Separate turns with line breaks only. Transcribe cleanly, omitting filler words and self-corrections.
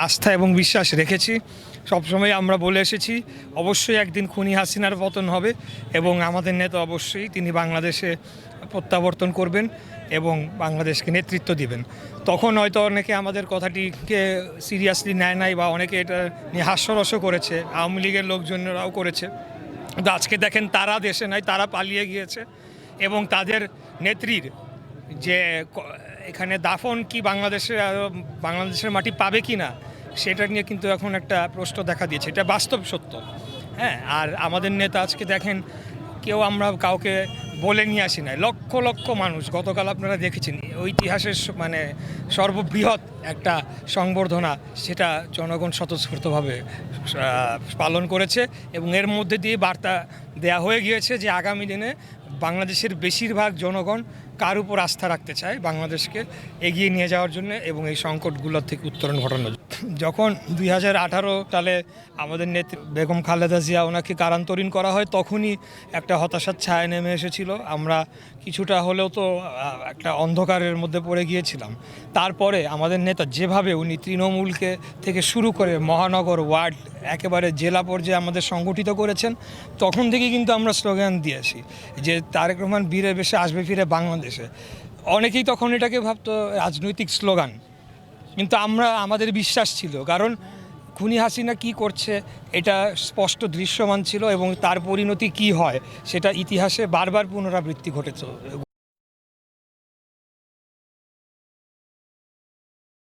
আস্থা এবং বিশ্বাস রেখেছি। সবসময় আমরা বলে এসেছি অবশ্যই একদিন খুনি হাসিনার পতন হবে এবং আমাদের নেতা অবশ্যই তিনি বাংলাদেশে প্রত্যাবর্তন করবেন এবং বাংলাদেশকে নেতৃত্ব দিবেন। তখন হয়তো অনেকে আমাদের কথাটিকে সিরিয়াসলি নেয় নাই বা অনেকে এটা নিয়ে হাস্যরসও করেছে, আওয়ামী লীগের লোকজনেরাও করেছে। কিন্তু আজকে দেখেন তারা দেশে নাই, তারা পালিয়ে গিয়েছে এবং তাদের নেত্রীর যে এখানে দাফন কি বাংলাদেশের মাটি পাবে কি না সেটা নিয়ে কিন্তু এখন একটা প্রশ্ন দেখা দিয়েছে। এটা বাস্তব সত্য। হ্যাঁ, আর আমাদের নেতা আজকে দেখেন আমরা কাউকে বলে নিয়ে আসি নাই, লক্ষ লক্ষ মানুষ গতকাল আপনারা দেখেছেন ঐতিহাসের সর্ববৃহৎ একটা সংবর্ধনা, সেটা জনগণ স্বতঃস্ফূর্তভাবে পালন করেছে এবং এর মধ্যে দিয়ে বার্তা দেয়া হয়ে গিয়েছে যে আগামী দিনে বাংলাদেশের বেশিরভাগ জনগণ কার উপর আস্থা রাখতে চায় বাংলাদেশকে এগিয়ে নিয়ে যাওয়ার জন্য এবং এই সংকটগুলোর থেকে উত্তরণ ঘটানোর জন্য। যখন 2018 সালে আমাদের নেত্রী বেগম খালেদা জিয়া ওনাকে কারান্তরীণ করা হয়, তখনই একটা হতাশার ছায়া নেমে এসেছিল। আমরা কিছুটা হলেও তো একটা অন্ধকারের মধ্যে পড়ে গিয়েছিলাম। তারপরে আমাদের নেতা যেভাবে উনি তৃণমূলকে থেকে শুরু করে মহানগর, ওয়ার্ড, একেবারে জেলা পর্যায়ে আমাদের সংগঠিত করেছেন, তখন থেকেই কিন্তু আমরা স্লোগান দিয়েছি যে তারেক রহমান বীরে বেশে আসবে ফিরে বাংলাদেশে। অনেকেই তখন এটাকে ভাবতো রাজনৈতিক স্লোগান, কিন্তু আমাদের বিশ্বাস ছিল, কারণ খুনি হাসিনা কি করছে এটা স্পষ্ট দৃশ্যমান ছিল এবং তার পরিণতি কি হয় সেটা ইতিহাসে বারবার পুনরাবৃত্তি ঘটেছে।